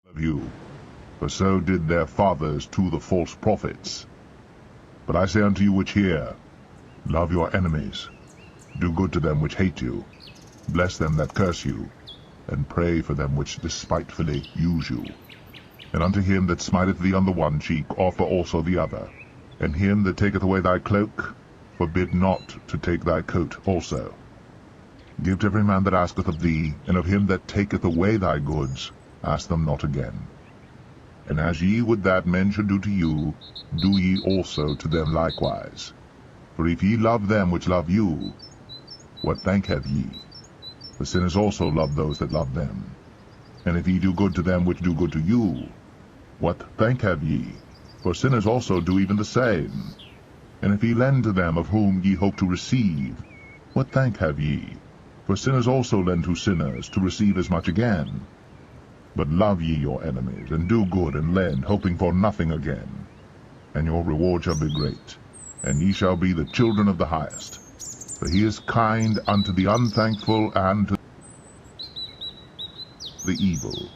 of you, for so did their fathers to the false prophets. But I say unto you which hear, love your enemies, do good to them which hate you, bless them that curse you, and pray for them which despitefully use you. And unto him that smiteth thee on the one cheek offer also the other, and him that taketh away thy cloak forbid not to take thy coat also. Give to every man that asketh of thee, and of him that taketh away thy goods ask them not again. And as ye would that men should do to you, do ye also to them likewise. For if ye love them which love you, what thank have ye? For sinners also love those that love them. And if ye do good to them which do good to you, what thank have ye? For sinners also do even the same. And if ye lend to them of whom ye hope to receive, what thank have ye? For sinners also lend to sinners to receive as much again. But love ye your enemies, and do good, and lend, hoping for nothing again. And your reward shall be great, and ye shall be the children of the highest. For he is kind unto the unthankful and to the evil.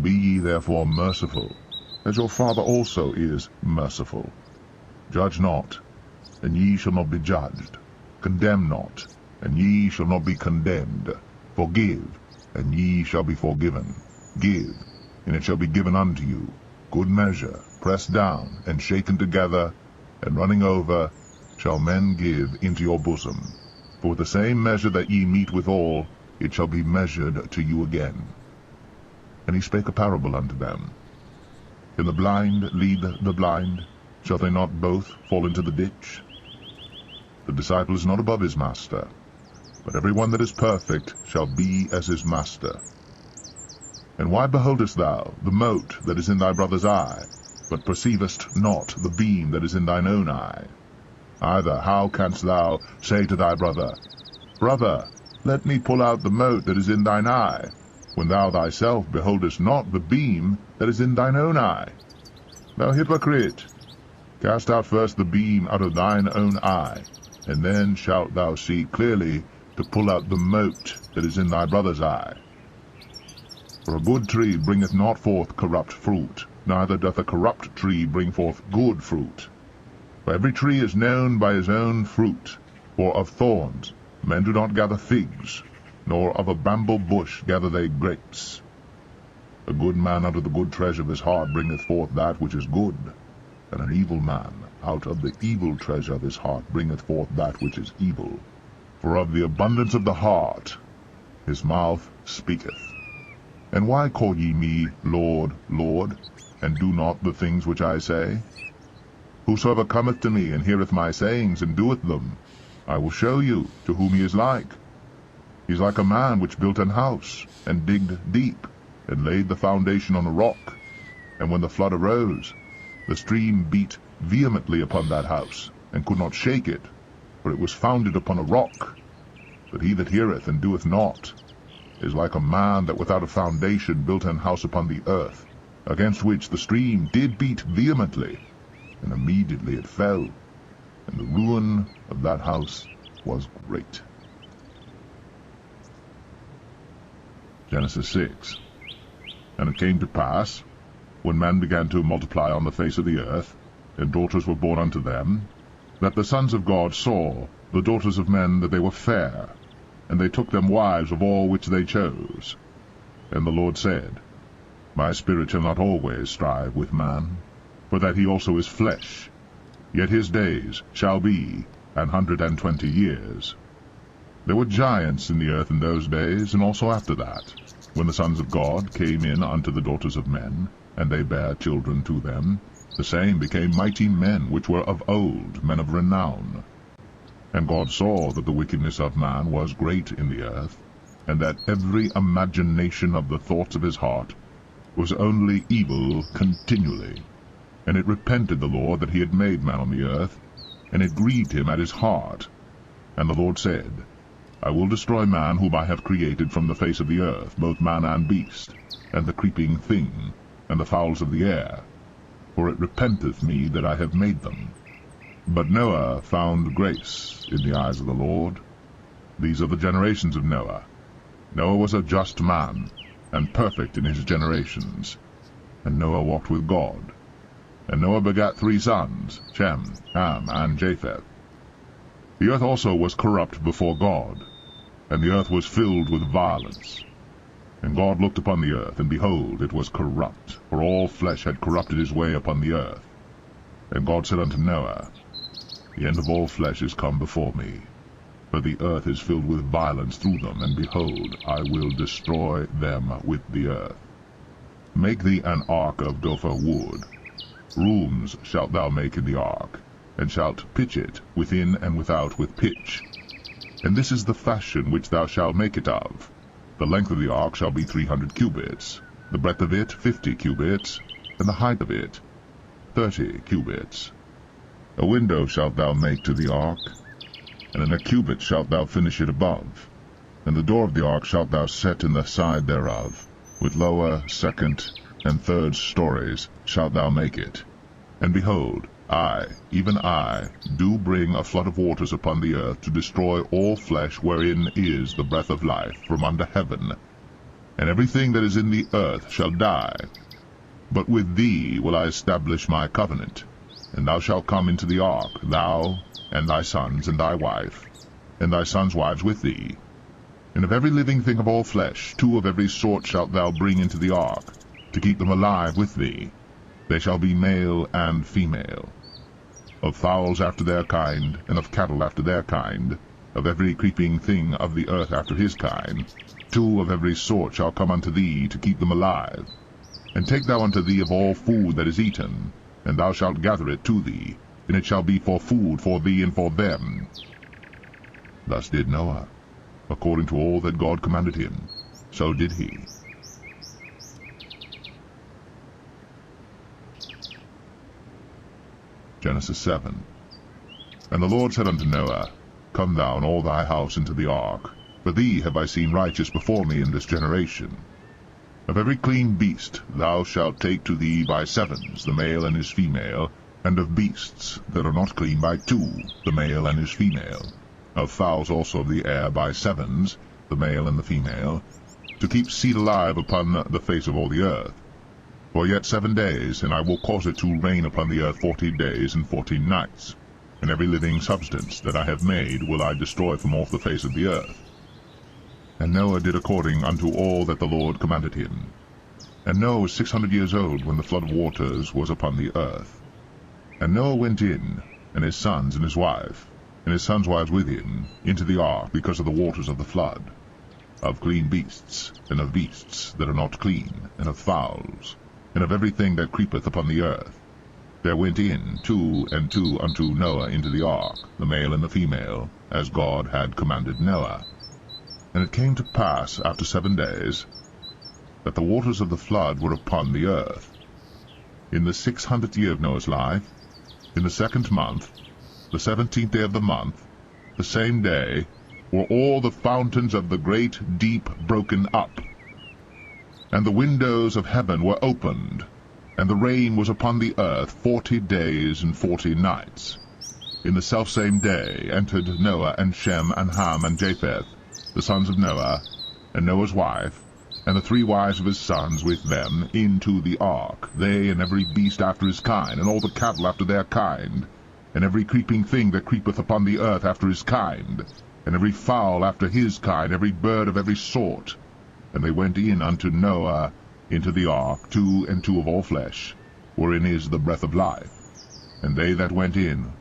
Be ye therefore merciful, as your Father also is merciful. Judge not, and ye shall not be judged. Condemn not, and ye shall not be condemned. Forgive, and ye shall be forgiven. Give, and it shall be given unto you. Good measure, pressed down, and shaken together, and running over, shall men give into your bosom. For with the same measure that ye mete withal, it shall be measured to you again. And he spake a parable unto them. Can the blind lead the blind? Shall they not both fall into the ditch? The disciple is not above his master, but every one that is perfect shall be as his master. And why beholdest thou the mote that is in thy brother's eye, but perceivest not the beam that is in thine own eye? Either how canst thou say to thy brother, Brother, let me pull out the mote that is in thine eye, when thou thyself beholdest not the beam that is in thine own eye? Thou hypocrite, cast out first the beam out of thine own eye, and then shalt thou see clearly to pull out the mote that is in thy brother's eye. For a good tree bringeth not forth corrupt fruit, neither doth a corrupt tree bring forth good fruit. For every tree is known by his own fruit. For of thorns men do not gather figs, nor of a bramble bush gather they grapes. A good man out of the good treasure of his heart bringeth forth that which is good, and an evil man out of the evil treasure of his heart bringeth forth that which is evil. For of the abundance of the heart his mouth speaketh. And why call ye me Lord, Lord, and do not the things which I say? Whosoever cometh to me, and heareth my sayings, and doeth them, I will show you to whom he is like. He is like a man which built an house, and digged deep, and laid the foundation on a rock. And when the flood arose, the stream beat vehemently upon that house, and could not shake it, for it was founded upon a rock. But he that heareth and doeth not is like a man that without a foundation built an house upon the earth, against which the stream did beat vehemently, and immediately it fell, and the ruin of that house was great. Genesis 6. And it came to pass, when men began to multiply on the face of the earth, and daughters were born unto them, that the sons of God saw the daughters of men that they were fair, and they took them wives of all which they chose. And the Lord said, My spirit shall not always strive with man, for that he also is flesh, yet his days shall be 120 years. There were giants in the earth in those days, and also after that, when the sons of God came in unto the daughters of men, and they bare children to them, the same became mighty men which were of old, men of renown. And God saw that the wickedness of man was great in the earth, and that every imagination of the thoughts of his heart was only evil continually. And it repented the Lord that he had made man on the earth, and it grieved him at his heart. And the Lord said, I will destroy man whom I have created from the face of the earth, both man and beast, and the creeping thing, and the fowls of the air, for it repenteth me that I have made them. But Noah found grace in the eyes of the Lord. These are the generations of Noah. Noah was a just man, and perfect in his generations. And Noah walked with God. And Noah begat 3 sons, Shem, Ham, and Japheth. The earth also was corrupt before God, and the earth was filled with violence. And God looked upon the earth, and behold, it was corrupt, for all flesh had corrupted his way upon the earth. And God said unto Noah, The end of all flesh is come before me, for the earth is filled with violence through them, and behold, I will destroy them with the earth. Make thee an ark of gopher wood. Rooms shalt thou make in the ark, and shalt pitch it within and without with pitch. And this is the fashion which thou shalt make it of. The length of the ark shall be 300 cubits, the breadth of it 50 cubits, and the height of it 30 cubits. A window shalt thou make to the ark, and in a cubit shalt thou finish it above. And the door of the ark shalt thou set in the side thereof, with lower, second, and third stories shalt thou make it. And behold, I, even I, do bring a flood of waters upon the earth to destroy all flesh wherein is the breath of life from under heaven. And everything that is in the earth shall die. But with thee will I establish my covenant. And thou shalt come into the ark, thou, and thy sons, and thy wife, and thy sons' wives with thee. And of every living thing of all flesh 2 of every sort shalt thou bring into the ark, to keep them alive with thee. They shall be male and female. Of fowls after their kind, and of cattle after their kind, of every creeping thing of the earth after his kind, 2 of every sort shall come unto thee, to keep them alive. And take thou unto thee of all food that is eaten, and thou shalt gather it to thee, and it shall be for food for thee and for them. Thus did Noah, according to all that God commanded him, so did he. Genesis 7. And the Lord said unto Noah, Come thou and all thy house into the ark, for thee have I seen righteous before me in this generation. Of every clean beast thou shalt take to thee by 7s, the male and his female, and of beasts that are not clean by 2, the male and his female. Of fowls also of the air by 7s, the male and the female, to keep seed alive upon the face of all the earth. For yet 7 days, and I will cause it to rain upon the earth 40 days and 14 nights. And every living substance that I have made will I destroy from off the face of the earth. And Noah did according unto all that the Lord commanded him. And Noah was 600 years old when the flood of waters was upon the earth. And Noah went in, and his sons and his wife, and his sons' wives with him, into the ark because of the waters of the flood, of clean beasts, and of beasts that are not clean, and of fowls, and of everything that creepeth upon the earth. There went in 2 and 2 unto Noah into the ark, the male and the female, as God had commanded Noah. And it came to pass after 7 days, that the waters of the flood were upon the earth. In the 600th year of Noah's life, in the 2nd month, the 17th day of the month, the same day, were all the fountains of the great deep broken up, and the windows of heaven were opened, and the rain was upon the earth 40 days and 40 nights. In the selfsame day entered Noah and Shem and Ham and Japheth, the sons of Noah, and Noah's wife, and the 3 wives of his sons with them, into the ark, they and every beast after his kind, and all the cattle after their kind, and every creeping thing that creepeth upon the earth after his kind, and every fowl after his kind, every bird of every sort. And they went in unto Noah into the ark, 2 and 2 of all flesh, wherein is the breath of life. And they that went in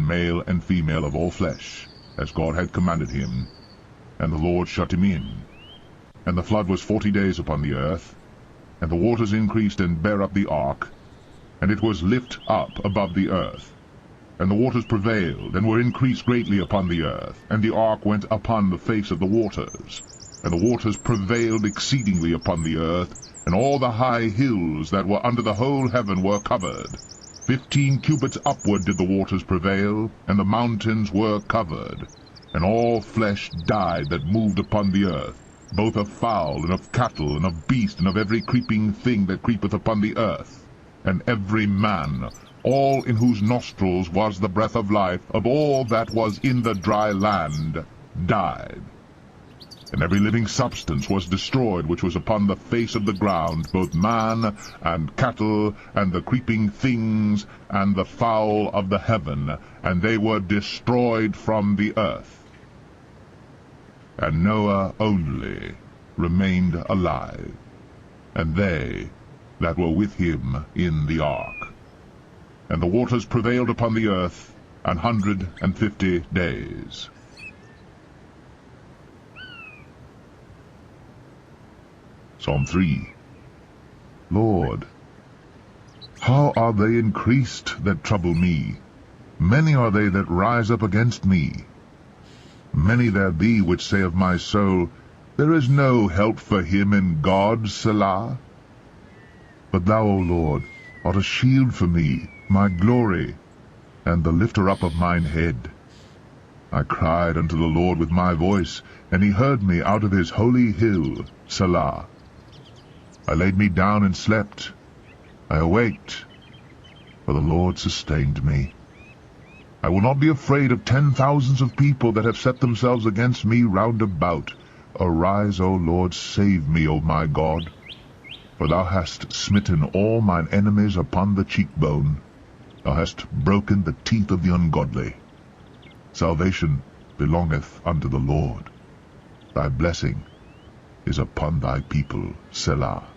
male and female of all flesh, as God had commanded him. And the Lord shut him in. And the flood was 40 days upon the earth, and the waters increased and bare up the ark, and it was lift up above the earth. And the waters prevailed, and were increased greatly upon the earth, and the ark went upon the face of the waters. And the waters prevailed exceedingly upon the earth, and all the high hills that were under the whole heaven were covered. 15 cubits upward did the waters prevail, and the mountains were covered. And all flesh died that moved upon the earth, both of fowl, and of cattle, and of beast, and of every creeping thing that creepeth upon the earth. And every man, all in whose nostrils was the breath of life, of all that was in the dry land, died. And every living substance was destroyed which was upon the face of the ground, both man and cattle, and the creeping things, and the fowl of the heaven, and they were destroyed from the earth. And Noah only remained alive, and they that were with him in the ark. And the waters prevailed upon the earth 150 days. Psalm 3. Lord, how are they increased that trouble me? Many are they that rise up against me. Many there be which say of my soul, There is no help for him in God, Selah. But thou, O Lord, art a shield for me, my glory, and the lifter up of mine head. I cried unto the Lord with my voice, and he heard me out of his holy hill, Selah. I laid me down and slept. I awaked, for the Lord sustained me. I will not be afraid of 10,000s of people that have set themselves against me round about. Arise, O Lord, save me, O my God. For thou hast smitten all mine enemies upon the cheekbone. Thou hast broken the teeth of the ungodly. Salvation belongeth unto the Lord. Thy blessing is upon thy people, Selah.